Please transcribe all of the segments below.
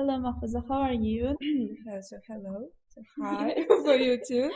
Hello, Mahfuza. How are you? Hello. So hi for you too.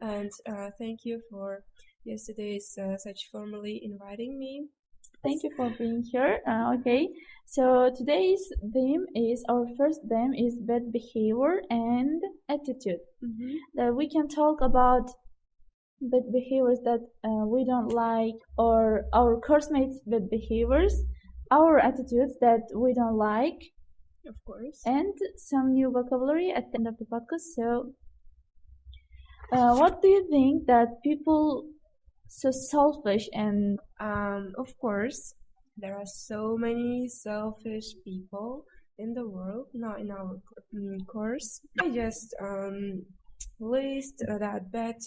And thank you for yesterday's such formally inviting me. Thank you for being here. Okay, so today's our first theme is bad behavior and attitude. We can talk about bad behaviors that we don't like, or our coursemates' bad behaviors, our attitudes that we don't like, Of course. and some new vocabulary at the end of the podcast. So, what do you think that people so selfish and Of course, there are so many selfish people in the world, not in our course. I just list that bad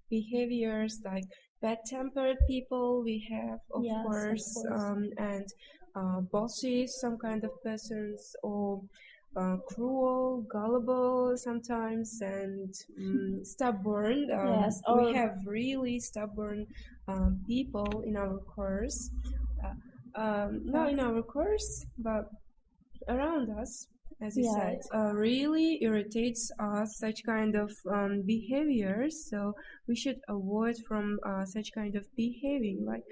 behaviors like bad-tempered people we have, of Yes, of course, course. and bossy, some kind of persons, or cruel, gullible sometimes, and stubborn. Yes, We or have really stubborn people in our course. Not in our course, but around us, as you said, really irritates us such kind of behaviors. So we should avoid from such kind of behaving, like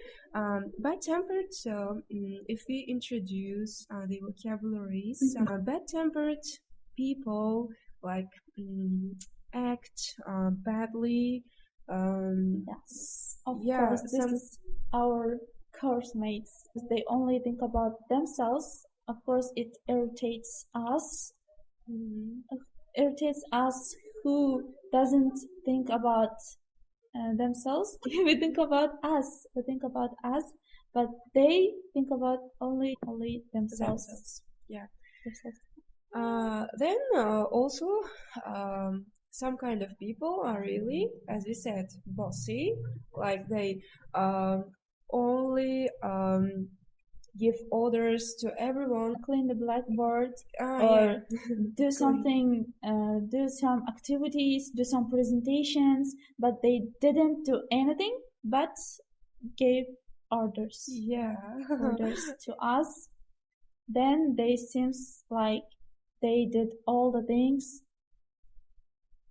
bad-tempered. So if we introduce the vocabularies, bad-tempered people like act badly. yes, of Yeah, course, this is our course mates. They only think about themselves. Of course, it irritates us. Irritates us who doesn't think about themselves. We think about us. We think about us, but they think about only themselves. Yeah. Themselves. Then also some kind of people are really, as we said, bossy. Like they only give orders to everyone. Clean the blackboard, Or do something, do some activities, do some presentations, but they didn't do anything but gave orders. Yeah. Orders to us. Then they seems like they did all the things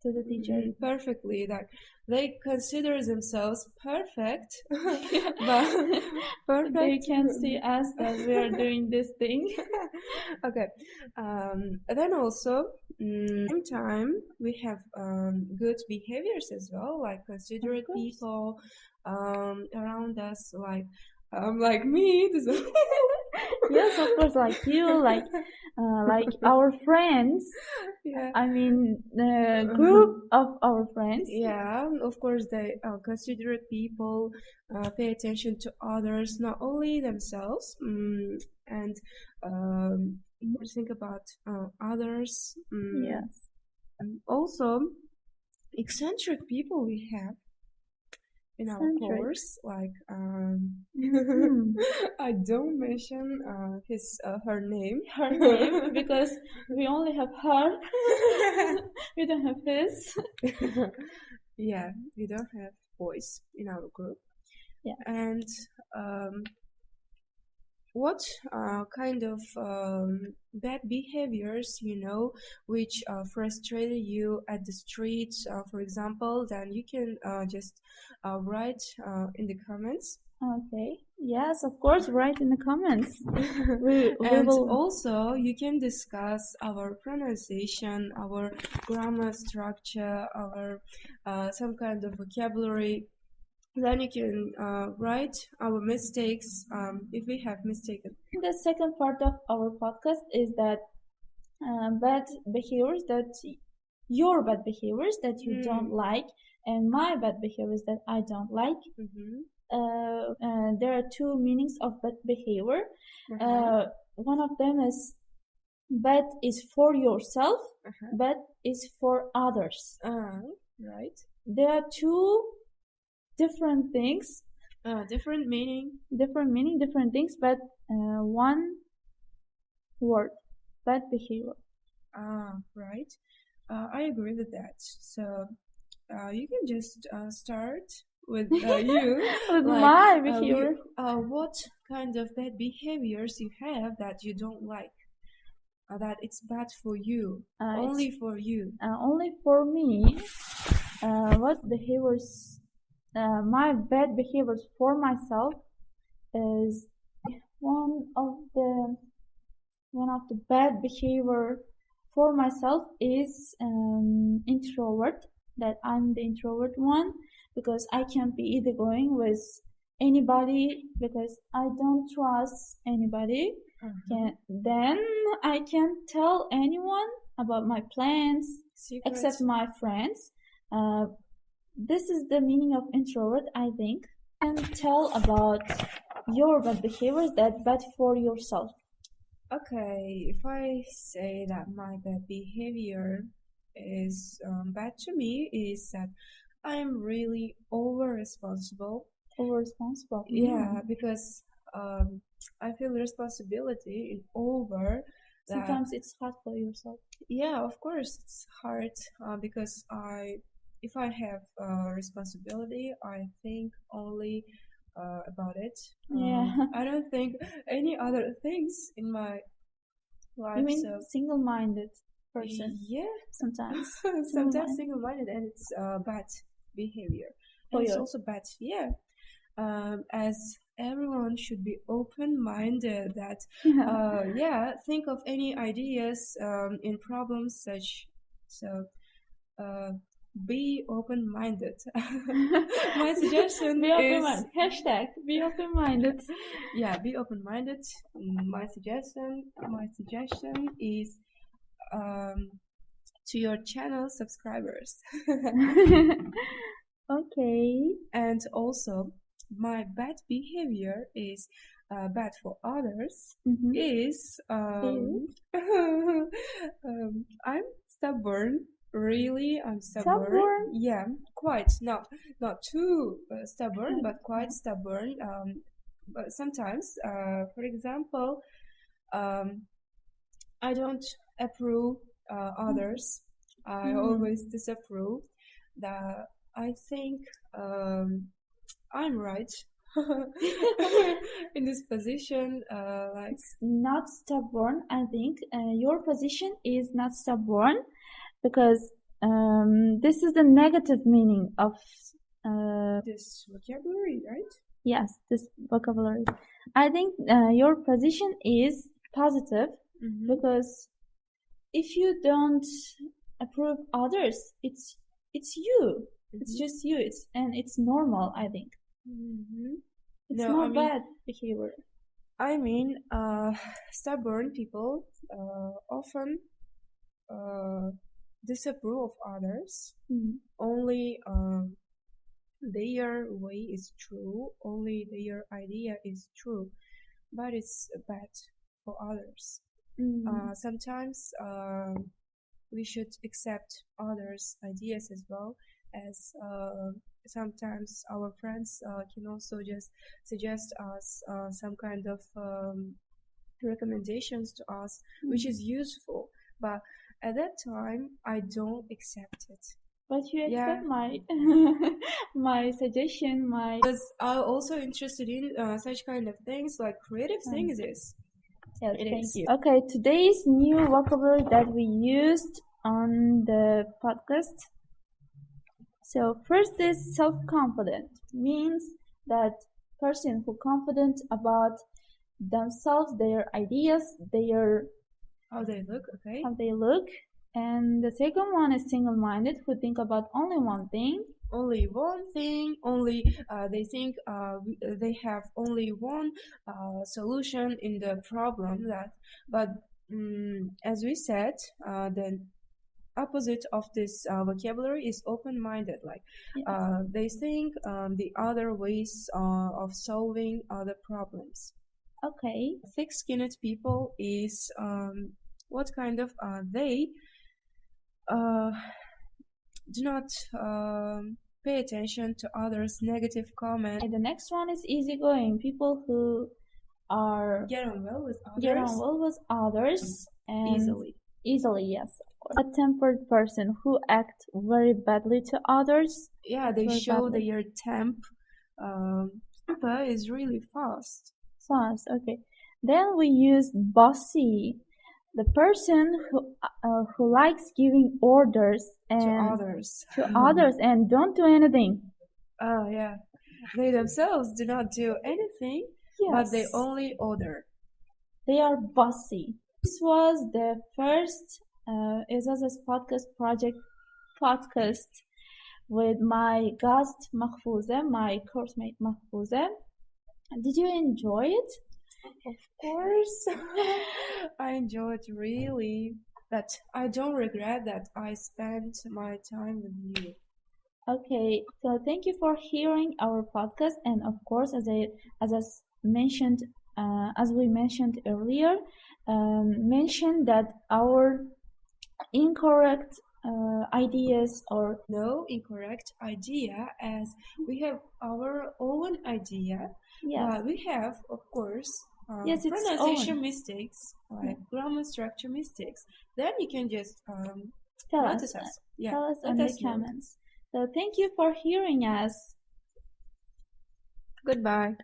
to the teacher. Perfectly, like they consider themselves perfect, but perfect. They can see us that we are doing this thing. Okay. Then also, same time we have good behaviors as well, like considerate people around us, like me. Yes, of course, like you, like our friends. Yeah. I mean, the group of our friends. Yeah, of course, they considerate people, pay attention to others, not only themselves, and think about others. Yes. And also, eccentric people we have in our course, like I don't mention her name, because we only have her. We don't have his. Yeah, we don't have boys in our group. Yeah. And what kind of bad behaviors which frustrated you at the streets, for example, then you can just write in the comments. Okay. Yes, of course, write in the comments. And also you can discuss our pronunciation, our grammar structure, our some kind of vocabulary. Then you can write our mistakes if we have mistaken. The second part of our podcast is that bad behaviors your bad behaviors that you don't like, and my bad behaviors that I don't like. There are two meanings of bad behavior. One of them is bad is for yourself, bad is for others. Right. There are two different things. Different meaning, different things, but one word, bad behavior. Right. I agree with that. So you can just start with you. With my behavior. What kind of bad behaviors you have that you don't like? that it's bad for you, only for you. Only for me. What behaviors? My bad behaviors for myself is one of the bad behavior for myself is introvert. That I'm the introvert one because I can't be easygoing with anybody because I don't trust anybody. Then I can't tell anyone about my plans except my friends. This is the meaning of introvert, I think. And tell about your bad behaviors that bad for yourself. Okay, if I say that my bad behavior is bad to me, is that I'm really over-responsible. Over-responsible? Yeah, because I feel responsibility in over. Sometimes it's hard for yourself. Yeah, of course it's hard because if I have responsibility, I think only about it. I don't think any other things in my life. You mean single-minded person? Yeah, sometimes. Sometimes single-minded, and it's bad behavior. And it's also bad. Yeah, as everyone should be open-minded. That think of any ideas in problems such so. Be open-minded. My suggestion is hashtag be open-minded. Yeah, be open-minded. My suggestion is to your channel subscribers. Okay. And also, my bad behavior is bad for others. Is I'm stubborn. Really, I'm stubborn. Yeah, quite not too stubborn, but quite stubborn. But sometimes, for example, I don't approve others. I always disapprove. That I think I'm right in this position. Like not stubborn. I think your position is not stubborn. Because this is the negative meaning of this vocabulary, right? Yes, this vocabulary. I think your position is positive because if you don't approve others, it's you. It's just you. It's normal. I think. It's not bad behavior. I mean, stubborn people often disapprove of others. Only their way is true, only their idea is true, but it's bad for others. Sometimes we should accept others' ideas as well, as sometimes our friends can also just suggest us some kind of recommendations to us, which is useful, but at that time, I don't accept it. But you accept my my suggestion, Because I'm also interested in such kind of things, like creative things. Yes, thank you. Okay, today's new vocabulary that we used on the podcast. So first is self-confident. Means that person who confident about themselves, their ideas, their how they look, okay? How they look. And the second one is single-minded, who think about only one thing. Only one thing, they think they have only one solution in the problem. But as we said, the opposite of this vocabulary is open-minded. Like they think the other ways of solving other problems. Okay. Thick-skinned people is what kind of they do not pay attention to others' negative comments. The next one is easygoing. People who are get on well with others and easily, yes. A tempered person who act very badly to others. Yeah, they show their temper is really fast. Okay. Then we use bossy. the person who likes giving orders to and others. And don't do anything. Oh yeah, they themselves do not do anything, but they only order. They are bossy. This was the first E'zoza's podcast with my guest Mahfouza, my course mate Mahfouza. Did you enjoy it? Of course, I enjoyed really, but I don't regret that I spent my time with you. Okay, so thank you for hearing our podcast, and of course, as we mentioned earlier, mention that our incorrect ideas or no incorrect idea, as we have our own idea. Yes, we have, of course, yes, pronunciation mistakes, like grammar structure mistakes. Then you can just tell us in the comments. So thank you for hearing us. Goodbye.